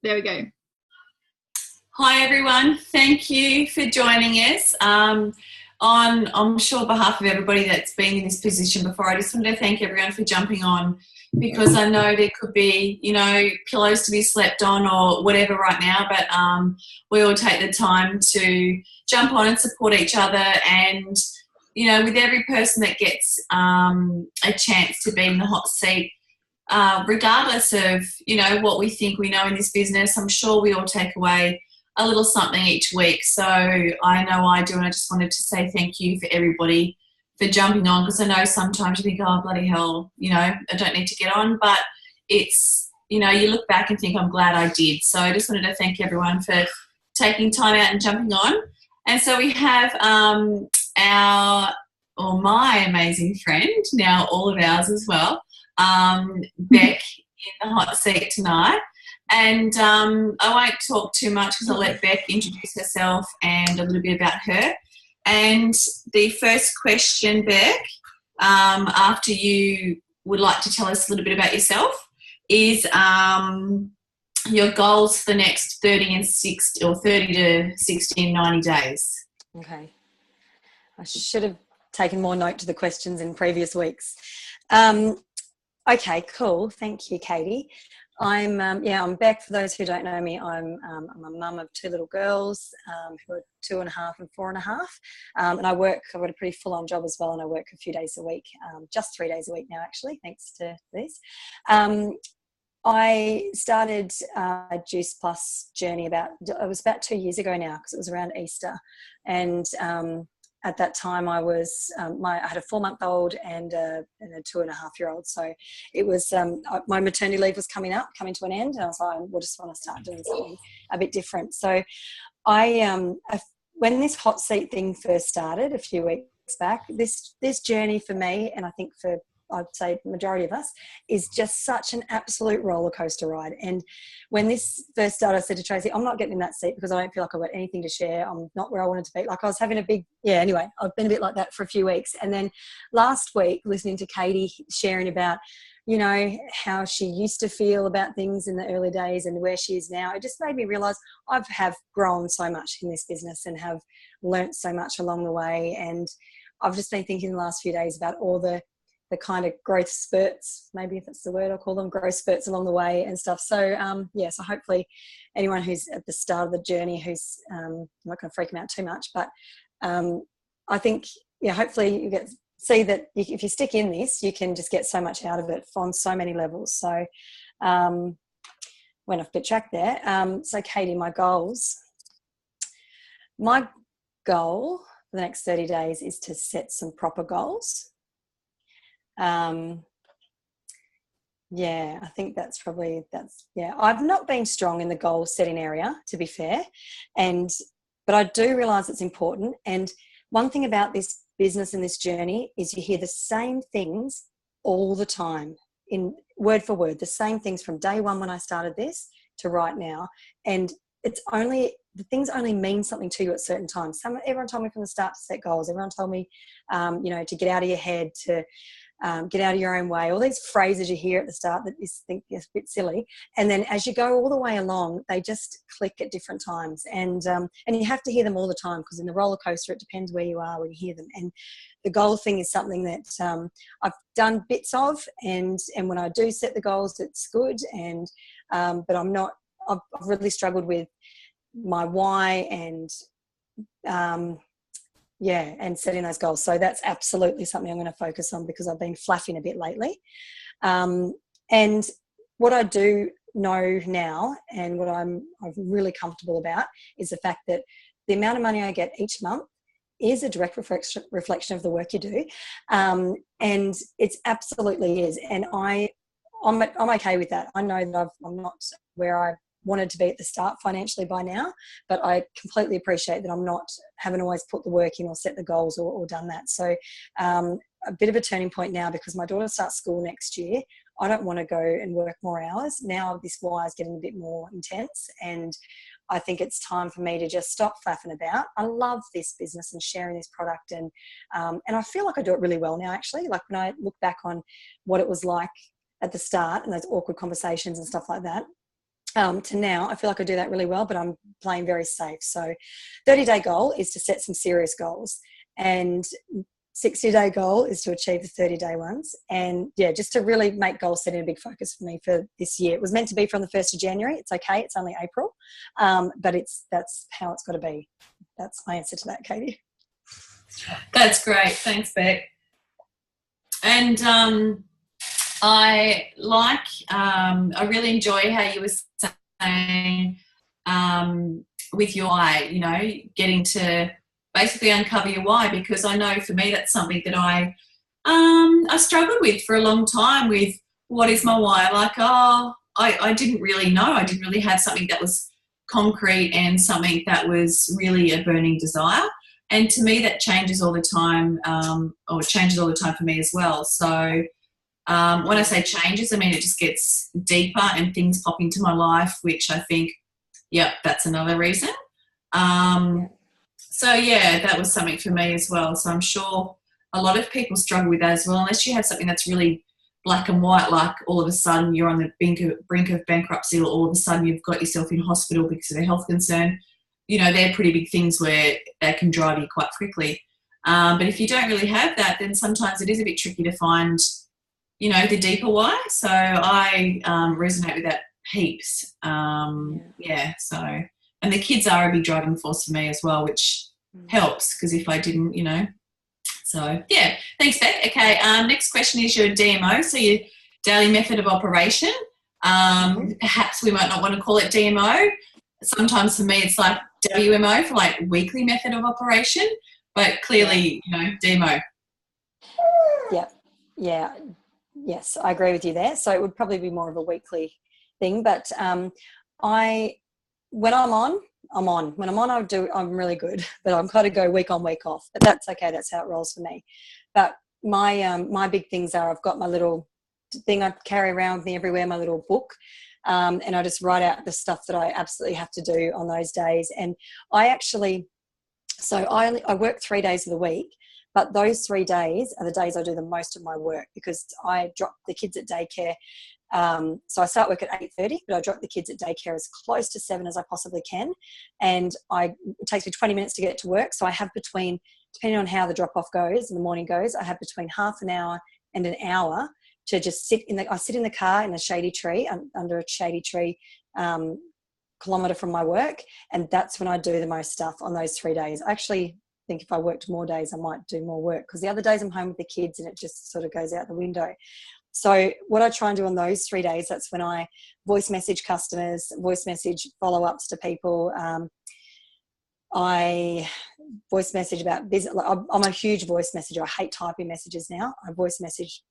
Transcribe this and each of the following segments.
There we go. Hi everyone, thank you for joining us. On I'm sure behalf of everybody that's been in this position before, I just wanted to thank everyone for jumping on because I know there could be, pillows to be slept on or whatever right now, but we all take the time to jump on and support each other. And with every person that gets a chance to be in the hot seat, regardless of what we think we know in this business, I'm sure we all take away a little something each week. So I know I do, and I just wanted to say thank you for everybody for jumping on, because I know sometimes you think, oh bloody hell, I don't need to get on, but it's you look back and think, I'm glad I did. So I just wanted to thank everyone for taking time out and jumping on. And so we have my amazing friend, now all of ours as well, Beck in the hot seat tonight. And I won't talk too much because I'll let Beck introduce herself and a little bit about her. And the first question, Beck, after you would like to tell us a little bit about yourself, is your goals for the next 30 to 60 and 90 days. Okay. I should have taken more note to the questions in previous weeks. Okay, cool. Thank you, Katie. I'm Beck. For those who don't know me, I'm a mum of two little girls who are 2.5 and 4.5. And I've got a pretty full-on job as well, and I work a few days a week, just 3 days a week now, actually, thanks to this. I started a Juice Plus journey it was about 2 years ago now, because it was around Easter. And at that time, I was I had a 4-month-old and a 2.5-year-old. So it was my maternity leave was coming to an end, and I was like, I just want to start doing something a bit different. So when this hot seat thing first started a few weeks back, this journey for me, and I think for I'd say the majority of us, is just such an absolute roller coaster ride. And when this first started, I said to Tracy, I'm not getting in that seat because I don't feel like I've got anything to share. I'm not where I wanted to be. Like I was having anyway, I've been a bit like that for a few weeks. And then last week, listening to Katie sharing about, how she used to feel about things in the early days and where she is now, it just made me realise I have grown so much in this business and have learnt so much along the way. And I've just been thinking the last few days about all the kind of growth spurts, maybe if that's the word, I'll call them growth spurts along the way and stuff. So, so hopefully anyone who's at the start of the journey I'm not going to freak them out too much, but I think, hopefully you see that if you stick in this, you can just get so much out of it on so many levels. So went off a bit track there. So Katie, my goal for the next 30 days is to set some proper goals. I think I've not been strong in the goal setting area, to be fair, but I do realise it's important. And one thing about this business and this journey is you hear the same things all the time, in word for word, the same things from day one when I started this to right now. And the things only mean something to you at certain times. Everyone told me from the start to set goals. Everyone told me, to get out of your head, to get out of your own way. All these phrases you hear at the start that you think is a bit silly, and then as you go all the way along, they just click at different times. And you have to hear them all the time, because in the roller coaster, it depends where you are when you hear them. And the goal thing is something that I've done bits of, and when I do set the goals, it's good. And but I've really struggled with my why and and setting those goals. So that's absolutely something I'm going to focus on, because I've been flapping a bit lately. And what I do know now, and what I'm really comfortable about, is the fact that the amount of money I get each month is a direct reflection of the work you do. And it absolutely is. And I'm okay with that. I know that I'm not where I wanted to be at the start financially by now, but I completely appreciate that haven't always put the work in or set the goals or done that. So a bit of a turning point now, because my daughter starts school next year. I don't want to go and work more hours. Now this wire is getting a bit more intense, and I think it's time for me to just stop faffing about. I love this business and sharing this product, and I feel like I do it really well now, actually. Like when I look back on what it was like at the start and those awkward conversations and stuff like that, to now, I feel like I do that really well, but I'm playing very safe. So 30-day goal is to set some serious goals, and 60-day goal is to achieve the 30-day ones. And yeah, just to really make goal setting a big focus for me for this year. It was meant to be from the 1st of January. It's okay. It's only April. But that's how it's got to be. That's my answer to that, Katie. That's great. Thanks, Beck. And I really enjoy how you were saying with your why, you know, getting to basically uncover your why, because I know for me that's something that I struggled with for a long time with what is my why. Like, I didn't really know. I didn't really have something that was concrete and something that was really a burning desire. And to me, that changes all the time, or changes all the time for me as well. So when I say changes, I mean it just gets deeper and things pop into my life, which I think, yep, that's another reason. So, yeah, that was something for me as well. So I'm sure a lot of people struggle with that as well, unless you have something that's really black and white, like all of a sudden you're on the brink of bankruptcy, or all of a sudden you've got yourself in hospital because of a health concern. You know, they're pretty big things where that can drive you quite quickly. But if you don't really have that, then sometimes it is a bit tricky to find, you know, the deeper why. So I resonate with that heaps. Yeah, so, and the kids are a big driving force for me as well, which helps, because if I didn't, you know. So, yeah, thanks, Beck. Okay, next question is your DMO, so your daily method of operation. Perhaps we might not want to call it DMO. Sometimes for me it's like WMO, for like weekly method of operation, but clearly, you know, DMO. Yeah. Yes, I agree with you there. So it would probably be more of a weekly thing, but when I'm on, I'm on. When I'm on, I'm really good, but I'm kind of go week on, week off. But that's okay. That's how it rolls for me. But my big things are, I've got my little thing I carry around with me everywhere, my little book, and I just write out the stuff that I absolutely have to do on those days. And I work 3 days of the week, but those 3 days are the days I do the most of my work, because I drop the kids at daycare. So I start work at 8:30, but I drop the kids at daycare as close to 7 as I possibly can. And it takes me 20 minutes to get to work. So I have depending on how the drop off goes in the morning goes, I have between half an hour and an hour to just sit in the car in a shady tree, under a shady tree, kilometre from my work. And that's when I do the most stuff on those 3 days. I actually think if I worked more days, I might do more work, because the other days I'm home with the kids and it just sort of goes out the window. So what I try and do on those 3 days, that's when I voice message customers, voice message follow-ups to people. I voice message about business. I'm a huge voice messenger. I hate typing messages now. I voice message.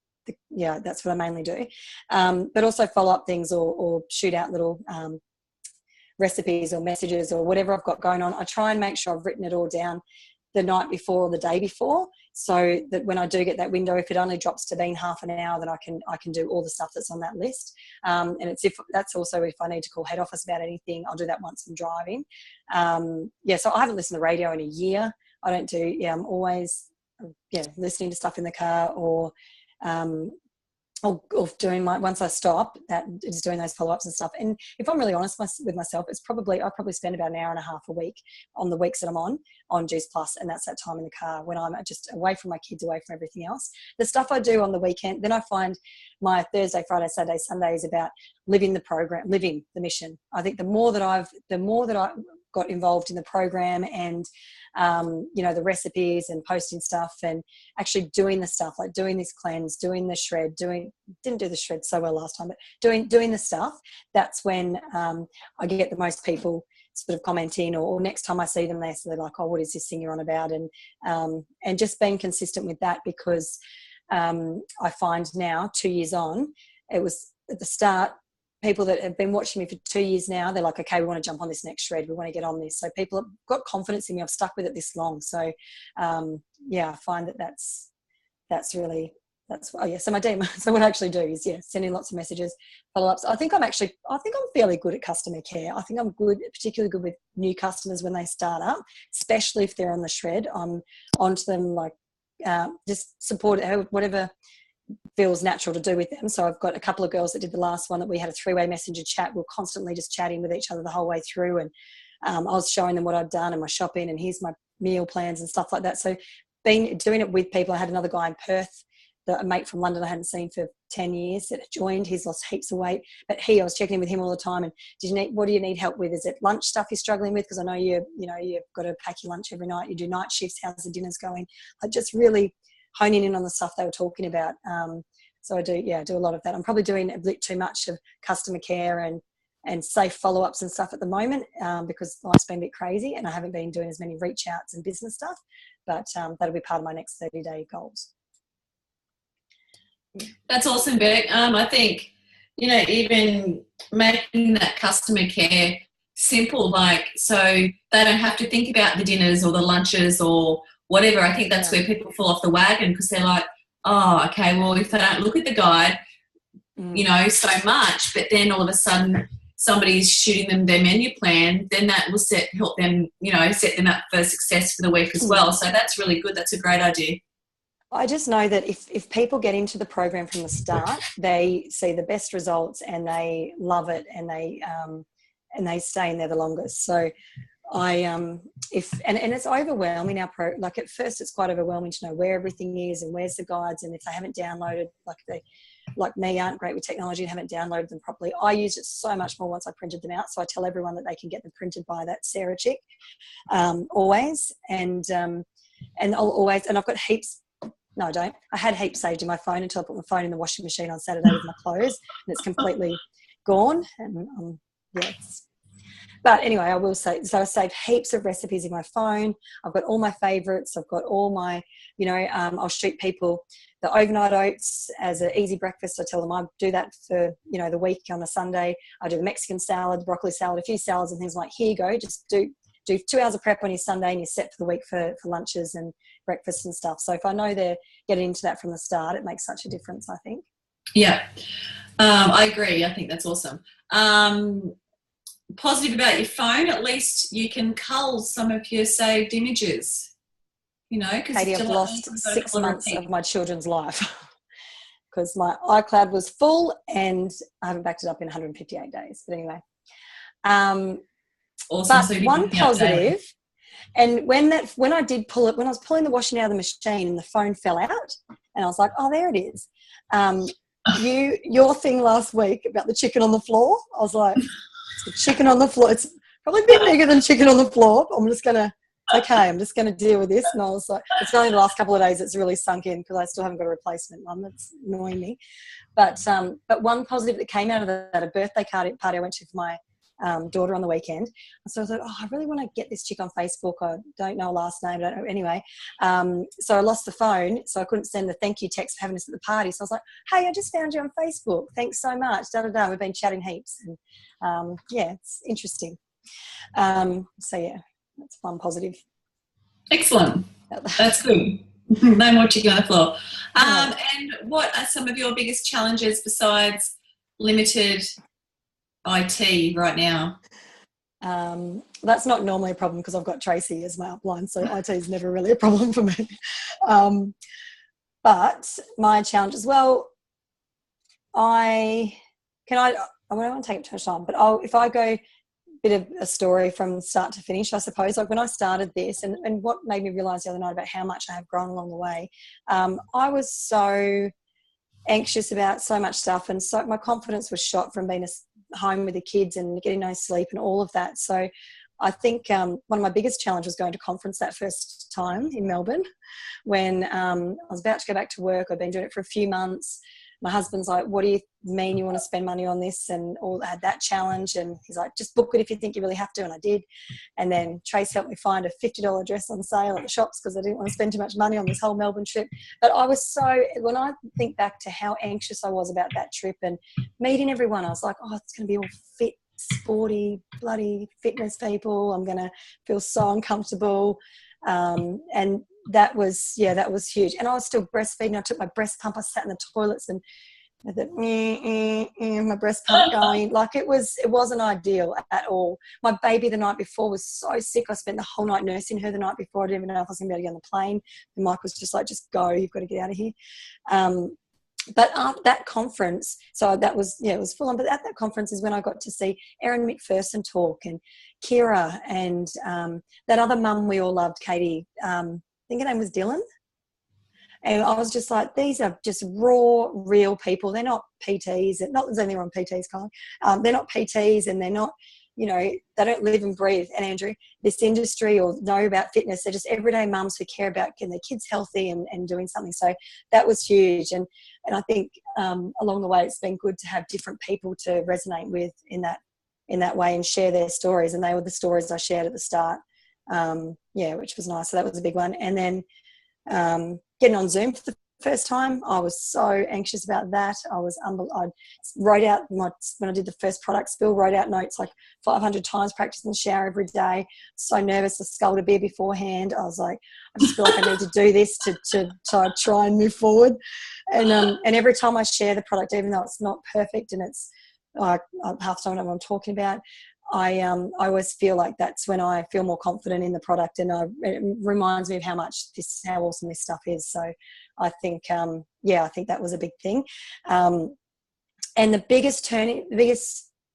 That's what I mainly do. But also follow up things, or shoot out little recipes or messages or whatever I've got going on. I try and make sure I've written it all down the night before or the day before, so that when I do get that window, if it only drops to being half an hour, then I can do all the stuff that's on that list. And that's also if I need to call head office about anything, I'll do that once I'm driving. So I haven't listened to the radio in a year. I don't do. I'm always listening to stuff in the car, or doing once I stop, that is doing those follow-ups and stuff. And if I'm really honest with myself, I probably spend about an hour and a half a week on the weeks that I'm on Juice Plus, and that's that time in the car when I'm just away from my kids, away from everything else. The stuff I do on the weekend, then I find my Thursday, Friday, Saturday, Sunday is about living the program, living the mission. I think the more that I got involved in the program, and the recipes and posting stuff and actually doing the stuff, like doing this cleanse, doing the shred, didn't do the shred so well last time, but doing the stuff, that's when I get the most people sort of commenting, or next time I see them, they're like, oh, what is this thing you're on about? And just being consistent with that, because I find now 2 years on, it was at the start, people that have been watching me for 2 years now, they're like, okay, we want to jump on this next shred. We want to get on this. So people have got confidence in me. I've stuck with it this long. So, I find that's so my DM. So what I actually do is, sending lots of messages, follow-ups. I think I'm fairly good at customer care. I think I'm particularly good with new customers when they start up, especially if they're on the shred. I'm onto them, like, just support whatever feels natural to do with them. So I've got a couple of girls that did the last one that we had a 3-way messenger chat. We're constantly just chatting with each other the whole way through, and I was showing them what I'd done and my shopping, and here's my meal plans and stuff like that. So doing it with people. I had another guy in Perth, a mate from London I hadn't seen for 10 years that had joined. He's lost heaps of weight, but I was checking in with him all the time. And what do you need help with? Is it lunch stuff you're struggling with? Because I know you've got to pack your lunch every night. You do night shifts. How's the dinners going? Like, just really honing in on the stuff they were talking about. So I do a lot of that. I'm probably doing a bit too much of customer care and safe follow-ups and stuff at the moment, because life's been a bit crazy and I haven't been doing as many reach outs and business stuff, but that'll be part of my next 30-day goals. That's awesome, Beck. I think, even making that customer care simple, so they don't have to think about the dinners or the lunches or whatever. I think that's where people fall off the wagon, because they're like, oh, okay, well, if they don't look at the guide, so much, but then all of a sudden somebody's shooting them their menu plan, then that will help them, set them up for success for the week as well. So that's really good. That's a great idea. I just know that if people get into the program from the start, they see the best results and they love it, and they stay in there the longest. So and it's overwhelming. At first it's quite overwhelming to know where everything is and where's the guides, and if they haven't downloaded, like me, aren't great with technology and haven't downloaded them properly. I used it so much more once I printed them out. So I tell everyone that they can get them printed by that Sarah chick, always. And I've got heaps. No, I don't. I had heaps saved in my phone until I put my phone in the washing machine on Saturday with my clothes, and it's completely gone. And but anyway, I will say, so I save heaps of recipes in my phone. I've got all my favourites. I've got all my, I'll shoot people the overnight oats as an easy breakfast. I tell them I do that for, the week on a Sunday. I do the Mexican salad, broccoli salad, a few salads and things like, here you go, just do 2 hours of prep on your Sunday and you're set for the week for lunches and breakfasts and stuff. So if I know they're getting into that from the start, it makes such a difference, I think. Yeah, I agree. I think that's awesome. Positive about your phone, at least you can cull some of your saved images, Katie, I've lost 6 months of my children's life because my iCloud was full and I haven't backed it up in 158 days. But anyway. Awesome. But so one positive, and when I did pull it, when I was pulling the washing out of the machine and the phone fell out, and I was like, oh, there it is. Your thing last week about the chicken on the floor, I was like, it's chicken on the floor. It's probably a bit bigger than chicken on the floor. I'm just going to deal with this. And I was like, it's only the last couple of days it's really sunk in because I still haven't got a replacement one. That's annoying me. But one positive that came out of that, a birthday party I went to for my daughter on the weekend. So I thought, I really want to get this chick on Facebook. I don't know her last name. I don't know. Anyway, so I lost the phone, so I couldn't send the thank you text for having us at the party. So I was like, hey, I just found you on Facebook. Thanks so much. We've been chatting heaps. And it's interesting. So yeah, that's one positive. Excellent. That's good. No more chicken on the floor. And what are some of your biggest challenges besides limited IT right now? That's not normally a problem because I've got Tracy as my upline, so IT is never really a problem for me. But my challenge as well, I don't want to take up too much time, but if I go a bit of a story from start to finish, I suppose, like when I started this and what made me realise the other night about how much I have grown along the way, I was so anxious about so much stuff, and so my confidence was shot from being home with the kids and getting no sleep and all of that. So I think one of my biggest challenges was going to conference that first time in Melbourne when I was about to go back to work. I'd been doing it for a few months. My husband's like, what do you mean you want to spend money on this? And I had that challenge, and he's like, just book it if you think you really have to. And I did. And then Trace helped me find a $50 dress on sale at the shops because I didn't want to spend too much money on this whole Melbourne trip. But when I think back to how anxious I was about that trip and meeting everyone, I was like, it's going to be all fit, sporty, bloody fitness people. I'm going to feel so uncomfortable. And that was huge. And I was still breastfeeding. I took my breast pump. I sat in the toilets and my breast pump going. Like it wasn't ideal at all. My baby the night before was so sick. I spent the whole night nursing her the night before. I didn't even know if I was going to be able to get on the plane. And Mike was just like, just go. You've got to get out of here. But at that conference, so that was, it was full on, but at that conference is when I got to see Erin McPherson talk, and Kira, and that other mum we all loved, Katie, I think her name was Dylan. And I was just like, these are just raw, real people. They're not PTs. Not that there's anything wrong with PTs, Colin. They're not PTs, and they're not, they don't live and breathe, and Andrew, this industry or know about fitness. They're just everyday mums who care about getting their kids healthy and doing something. So that was huge. And I think along the way, it's been good to have different people to resonate with in that way and share their stories. And they were the stories I shared at the start. Which was nice. So that was a big one. And then getting on Zoom for the first time, I was so anxious about that. I wrote out when I did the first product spill, wrote out notes like 500 times, practiced in the shower every day. So nervous, I sculled a beer beforehand. I was like, I just feel like I need to do this to try and move forward. And every time I share the product, even though it's not perfect and it's half the time I know what I'm talking about, I always feel like that's when I feel more confident in the product, and it reminds me of how awesome this stuff is. So I think, I think that was a big thing. And the biggest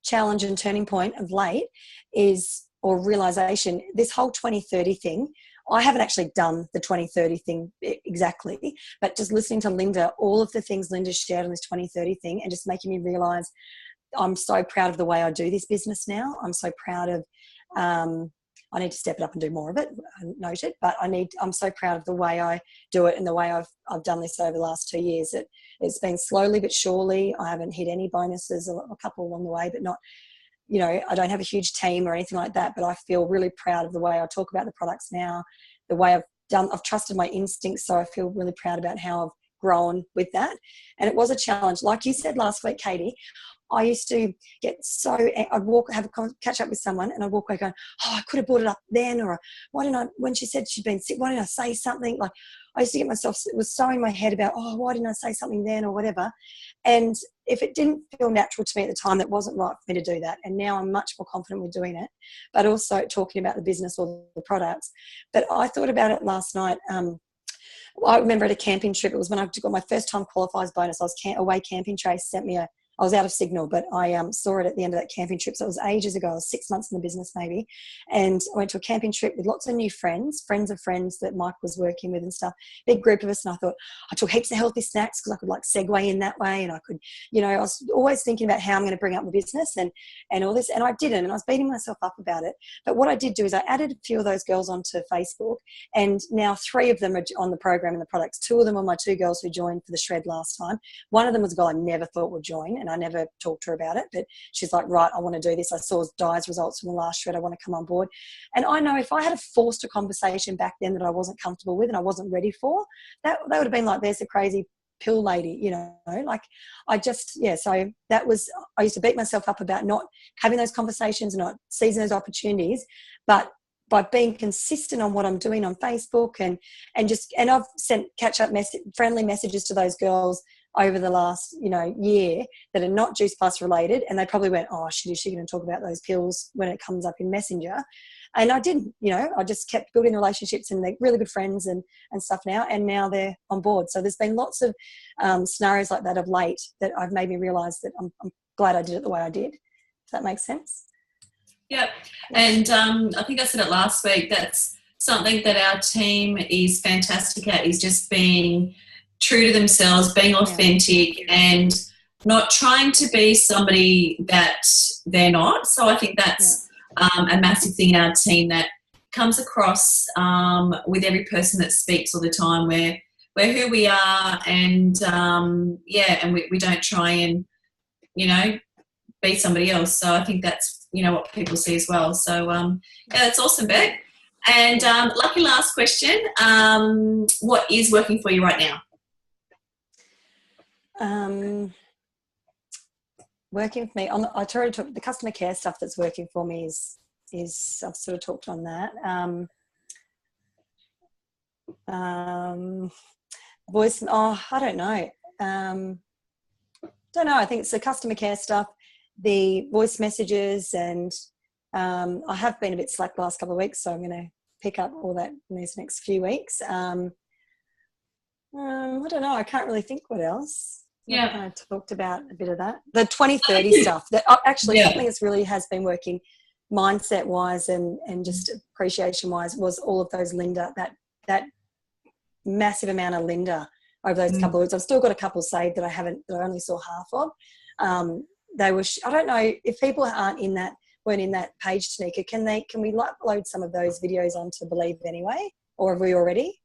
challenge and turning point of late or realization, this whole 2030 thing. I haven't actually done the 2030 thing exactly, but just listening to Linda, all of the things Linda shared on this 2030 thing, and just making me realize I'm so proud of the way I do this business now. I'm so proud of, I need to step it up and do more of it, noted, but I'm so proud of the way I do it and the way I've done this over the last 2 years. It's been slowly but surely. I haven't hit any bonuses, a couple along the way, but not, I don't have a huge team or anything like that, but I feel really proud of the way I talk about the products now, the way I've trusted my instincts. So I feel really proud about how I've grown with that. And it was a challenge. Like you said last week, Katie, I used to get I'd catch up with someone, and I'd walk away going, oh, I could have brought it up then, or when she said she'd been sick, why didn't I say something? Like, I used to get myself, it was so in my head about, oh, why didn't I say something then, or whatever. And if it didn't feel natural to me at the time, that wasn't right for me to do that. And now I'm much more confident with doing it, but also talking about the business or the products. But I thought about it last night. I remember at a camping trip, it was when I got my first time qualifiers bonus. I was away camping. Trace sent me I was out of signal, but I saw it at the end of that camping trip. So it was ages ago. I was 6 months in the business maybe. And I went to a camping trip with lots of new friends of friends that Mike was working with and stuff. Big group of us. And I thought, I took heaps of healthy snacks because I could like segue in that way. And I could, I was always thinking about how I'm going to bring up the business and all this. And I didn't. And I was beating myself up about it. But what I did do is I added a few of those girls onto Facebook. And now 3 of them are on the program and the products. 2 of them are my 2 girls who joined for the shred last time. One of them was a girl I never thought would join, and I never talked to her about it, but she's like, right, I want to do this. I saw Di's results from the last shred. I want to come on board. And I know if I had forced a conversation back then that I wasn't comfortable with and I wasn't ready for, that would have been like, there's a crazy pill lady, like so that was, I used to beat myself up about not having those conversations and not seizing those opportunities, but by being consistent on what I'm doing on Facebook and I've sent friendly messages to those girls over the last, year that are not Juice Plus related. And they probably went, oh, shit, is she going to talk about those pills when it comes up in Messenger? And I didn't, I just kept building relationships, and they're really good friends and stuff now. And now they're on board. So there's been lots of scenarios like that of late that I've made me realize that I'm glad I did it the way I did. Does that make sense? Yep. And I think I said it last week, that's something that our team is fantastic at, is just being true to themselves, being authentic, and not trying to be somebody that they're not. So I think that's a massive thing in our team that comes across with every person that speaks all the time. We're who we are, and and we don't try and be somebody else. So I think that's what people see as well. So that's awesome, Beck. And lucky last question, what is working for you right now? Working for me, I already talked, the customer care stuff that's working for me is I've sort of talked on that. Voice, I don't know. I think it's the customer care stuff, the voice messages, and I have been a bit slack the last couple of weeks, so I'm going to pick up all that in these next few weeks. I don't know. I can't really think what else. Yeah. I kind of talked about a bit of that. The 2030 stuff. That actually something that's really has been working mindset wise and just appreciation wise was all of those Linda, that massive amount of Linda over those couple of weeks. I've still got a couple saved that I only saw half of. They were I don't know if people weren't in that page sneaker, can we upload some of those videos onto Believe anyway, or have we already?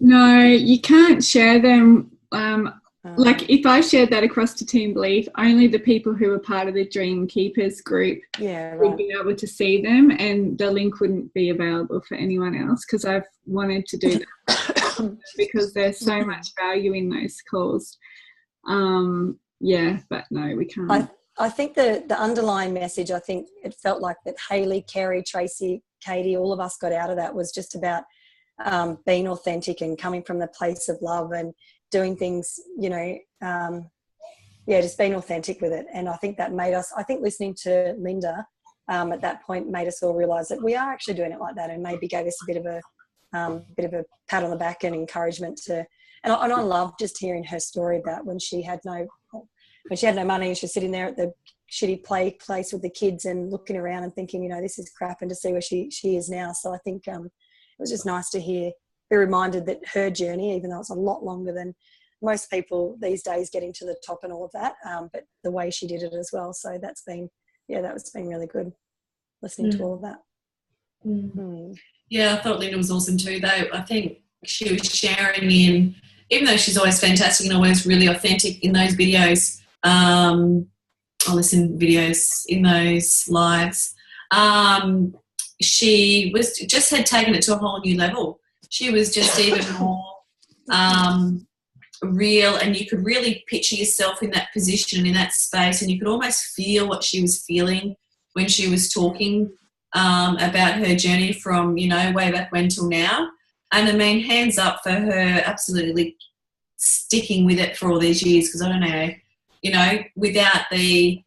No, you can't share them. Like if I shared that across to Team Believe, only the people who are part of the Dream Keepers group would be able to see them, and the link wouldn't be available for anyone else, because I've wanted to do that because there's so much value in those calls. But no, we can't. I think the underlying message, I think it felt like that Hayley, Kerry, Tracy, Katie, all of us got out of that was just about being authentic and coming from the place of love and doing things, just being authentic with it. And I think that made us, I think listening to Linda at that point made us all realise that we are actually doing it like that, and maybe gave us a bit of a pat on the back and encouragement to, and I love just hearing her story about when she had no money and she was sitting there at the shitty place with the kids and looking around and thinking, this is crap, and to see where she is now. So I think it was just nice to be reminded that her journey, even though it's a lot longer than most people these days getting to the top and all of that, but the way she did it as well. So that's been really good listening to all of that. Yeah, I thought Linda was awesome too, though. I think she was sharing in, even though she's always fantastic and always really authentic in those videos, I listen videos in those lives, she had taken it to a whole new level. She was just even more real, and you could really picture yourself in that position, in that space, and you could almost feel what she was feeling when she was talking about her journey from, way back when till now. And I mean, hands up for her absolutely sticking with it for all these years, because I don't know, without the,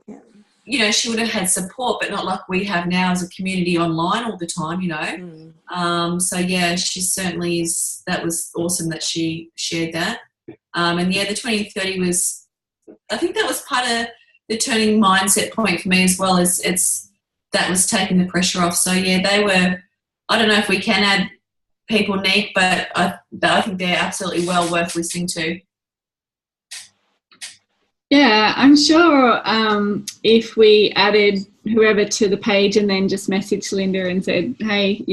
she would have had support, but not like we have now as a community online all the time, So, yeah, she certainly is. That was awesome that she shared that. And, the 2030 was, I think that was part of the turning mindset point for me as well, as that was taking the pressure off. So, yeah, they were, I don't know if we can add people, Nick, but I think they're absolutely well worth listening to. Yeah, I'm sure if we added whoever to the page and then just messaged Linda and said, hey,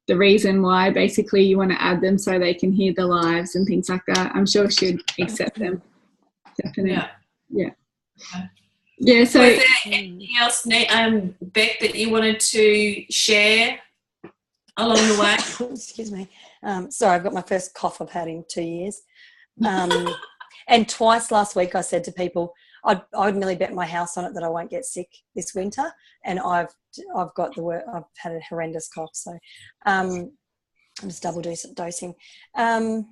the reason why basically you want to add them so they can hear the lives and things like that, I'm sure she'd accept them. Definitely. Yeah. So was there anything else, Beck, that you wanted to share along the way? Excuse me. Sorry, I've got my first cough I've had in 2 years. And twice last week I said to people, I'd nearly bet my house on it that I won't get sick this winter, and I've had a horrendous cough. So I'm just double dosing. No,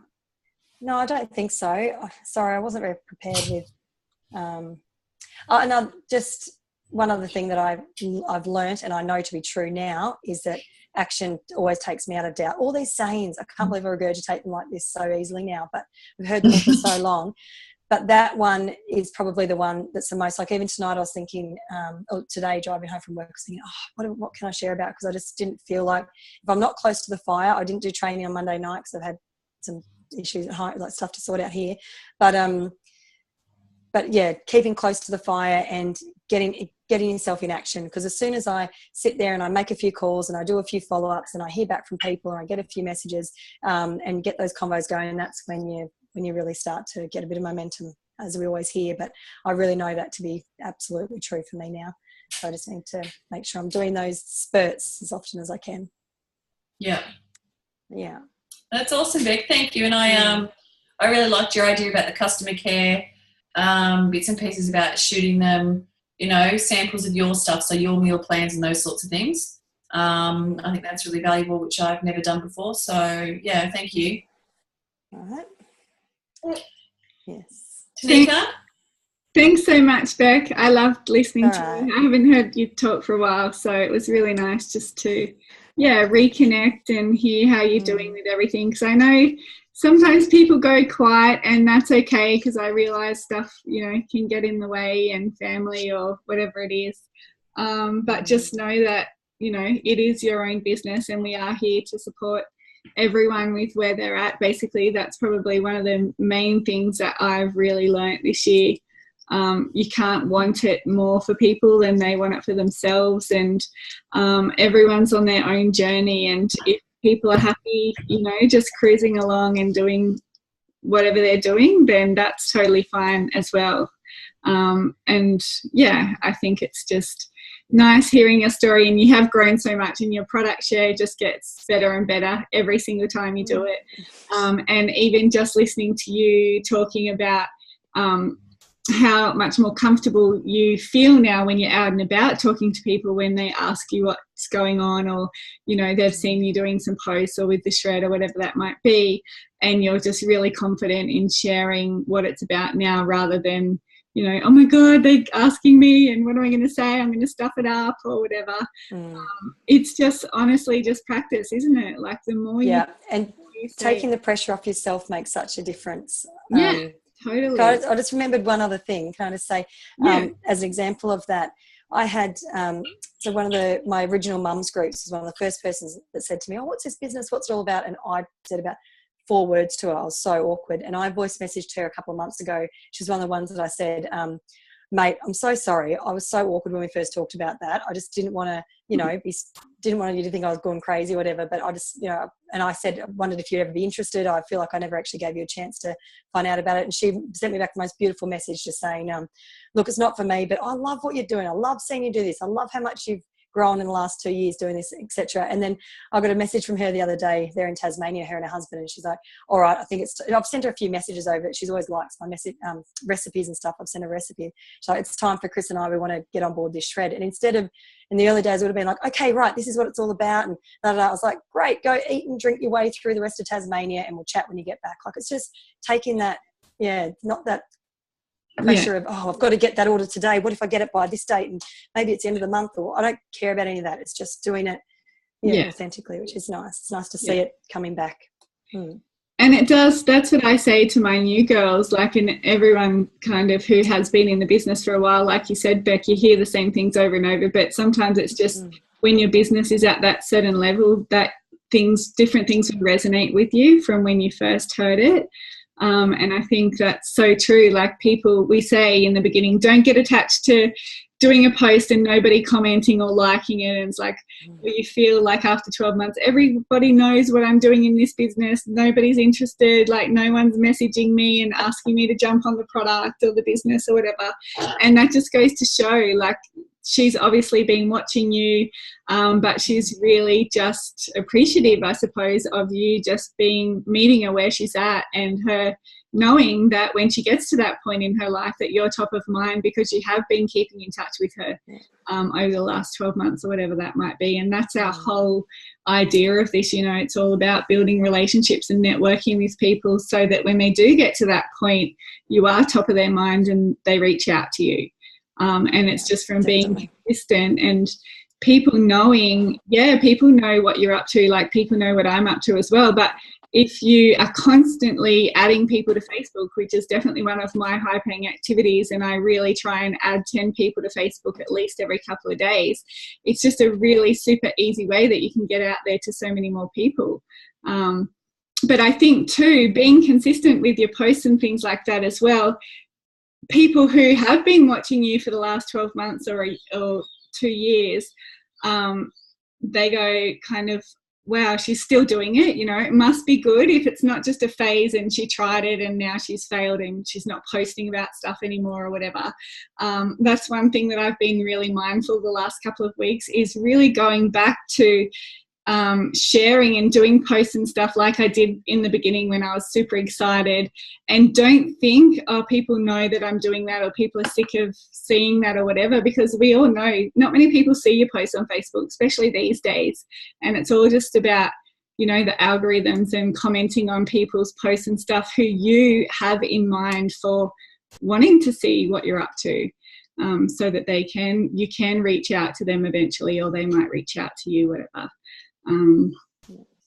I don't think so. Sorry, I wasn't very prepared with. And just one other thing that I've learnt, and I know to be true now, is that action always takes me out of doubt. All these sayings, I can't believe I regurgitate them like this so easily now, but we've heard them all for so long. But that one is probably the one that's the most, like even tonight I was thinking, today driving home from work, I was thinking, what can I share about? Because I just didn't feel like, if I'm not close to the fire, I didn't do training on Monday night because I've had some issues at home, like stuff to sort out here. But yeah, keeping close to the fire and getting yourself in action, because as soon as I sit there and I make a few calls and I do a few follow-ups and I hear back from people and I get a few messages and get those convos going, that's when you really start to get a bit of momentum, as we always hear. But I really know that to be absolutely true for me now. So I just need to make sure I'm doing those spurts as often as I can. Yeah. That's awesome, Beck. Thank you. And I really liked your idea about the customer care bits and pieces about shooting them, samples of your stuff, so your meal plans and those sorts of things. I think that's really valuable, which I've never done before. So, yeah, thank you. All right. Yes. Tanika? Thanks so much, Beck. I loved listening to you. I haven't heard you talk for a while, so it was really nice just to, reconnect and hear how you're doing with everything. Because I know sometimes people go quiet, and that's okay, because I realize stuff, can get in the way, and family or whatever it is. But just know that, it is your own business, and we are here to support everyone with where they're at. Basically, that's probably one of the main things that I've really learnt this year. You can't want it more for people than they want it for themselves, and everyone's on their own journey, and if people are happy, just cruising along and doing whatever they're doing, then that's totally fine as well. And yeah, I think it's just nice hearing your story, and you have grown so much, and your product share just gets better and better every single time you do it. And even just listening to you talking about how much more comfortable you feel now when you're out and about talking to people when they ask you what's going on, or they've seen you doing some posts or with the shred or whatever that might be, and you're just really confident in sharing what it's about now, rather than oh my god, they're asking me and what am I going to say, I'm going to stuff it up or whatever. It's just honestly just practice, isn't it? Like the more and taking the pressure off yourself makes such a difference. Totally. I just remembered one other thing, kind of say, as an example of that. I had, so one of my original mums groups was one of the first persons that said to me, oh, what's this business? What's it all about? And I said about 4 words to her. I was so awkward. And I voice messaged her a couple of months ago. She's one of the ones that I said, mate, I'm so sorry. I was so awkward when we first talked about that. I just didn't want to, didn't want you to think I was going crazy or whatever. But I just, and I said, I wondered if you'd ever be interested. I feel like I never actually gave you a chance to find out about it. And she sent me back the most beautiful message just saying, look, it's not for me, but I love what you're doing. I love seeing you do this. I love how much you've grown in the last 2 years doing this, etc. And then I got a message from her the other day. They're in Tasmania, her and her husband, and she's like, all right, I think I've sent her a few messages over. She's always likes my message, recipes and stuff. I've sent her a recipe. So it's time for Chris and I, we want to get on board this shred. And instead of, in the early days, it would have been like, okay, right, this is what it's all about. And I was like, great, go eat and drink your way through the rest of Tasmania, and we'll chat when you get back. Like, it's just taking that, not that pressure of, oh, I've got to get that order today. What if I get it by this date? And maybe it's the end of the month, or I don't care about any of that. It's just doing it authentically, which is nice. It's nice to see it coming back. And it does, that's what I say to my new girls, like, and everyone kind of who has been in the business for a while, like you said, Beck, you hear the same things over and over, but sometimes it's just when your business is at that certain level that different things will resonate with you from when you first heard it. And I think that's so true. Like, people, we say in the beginning, don't get attached to doing a post and nobody commenting or liking it. And it's like, you feel like after 12 months, everybody knows what I'm doing in this business. Nobody's interested. Like, no one's messaging me and asking me to jump on the product or the business or whatever. And that just goes to show, like, she's obviously been watching you, but she's really just appreciative, I suppose, of you just meeting her where she's at, and her knowing that when she gets to that point in her life that you're top of mind because you have been keeping in touch with her over the last 12 months or whatever that might be. And that's our whole idea of this, it's all about building relationships and networking with people so that when they do get to that point, you are top of their mind and they reach out to you. And it's just from being consistent and people knowing, people know what you're up to, like people know what I'm up to as well. But if you are constantly adding people to Facebook, which is definitely one of my high-paying activities, and I really try and add 10 people to Facebook at least every couple of days, it's just a really super easy way that you can get out there to so many more people. But I think too, being consistent with your posts and things like that as well, people who have been watching you for the last 12 months or 2 years, they go kind of, wow, she's still doing it, it must be good if it's not just a phase and she tried it and now she's failed and she's not posting about stuff anymore or whatever. That's one thing that I've been really mindful the last couple of weeks, is really going back to sharing and doing posts and stuff like I did in the beginning when I was super excited, and don't think, oh, people know that I'm doing that or people are sick of seeing that or whatever, because we all know not many people see your posts on Facebook, especially these days, and it's all just about the algorithms and commenting on people's posts and stuff who you have in mind for wanting to see what you're up to, so that you can reach out to them eventually, or they might reach out to you, whatever.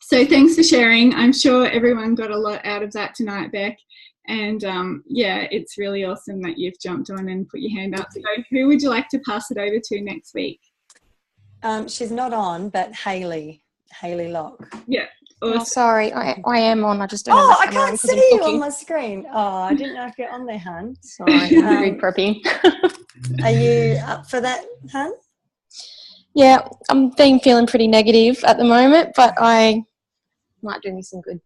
So thanks for sharing. I'm sure everyone got a lot out of that tonight, Beck. And yeah, it's really awesome that you've jumped on and put your hand up. So who would you like to pass it over to next week? She's not on, but Hayley Locke. Yeah. Awesome. Oh, sorry, I am on. I just don't. Oh, I can't see you on my screen. Oh, I didn't know if you're on there, hun. Sorry, I'm very preppy. Are you up for that, hun? Yeah, I'm feeling pretty negative at the moment, but I might do me some good.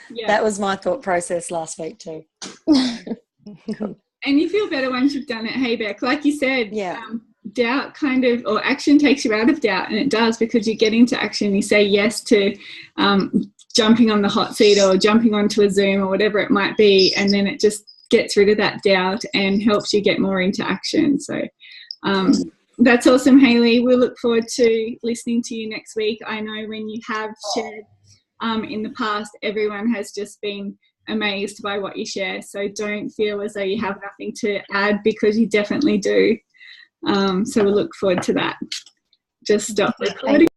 Yeah. That was my thought process last week too. And you feel better once you've done it. Hey, Beck, like you said, yeah. Doubt kind of, or action takes you out of doubt, and it does, because you get into action. You say yes to jumping on the hot seat or jumping onto a Zoom or whatever it might be, and then it just gets rid of that doubt and helps you get more into action. So that's awesome, Hayley. We'll look forward to listening to you next week. I know when you have shared in the past, everyone has just been amazed by what you share. So don't feel as though you have nothing to add, because you definitely do. So we'll look forward to that. Just stop recording.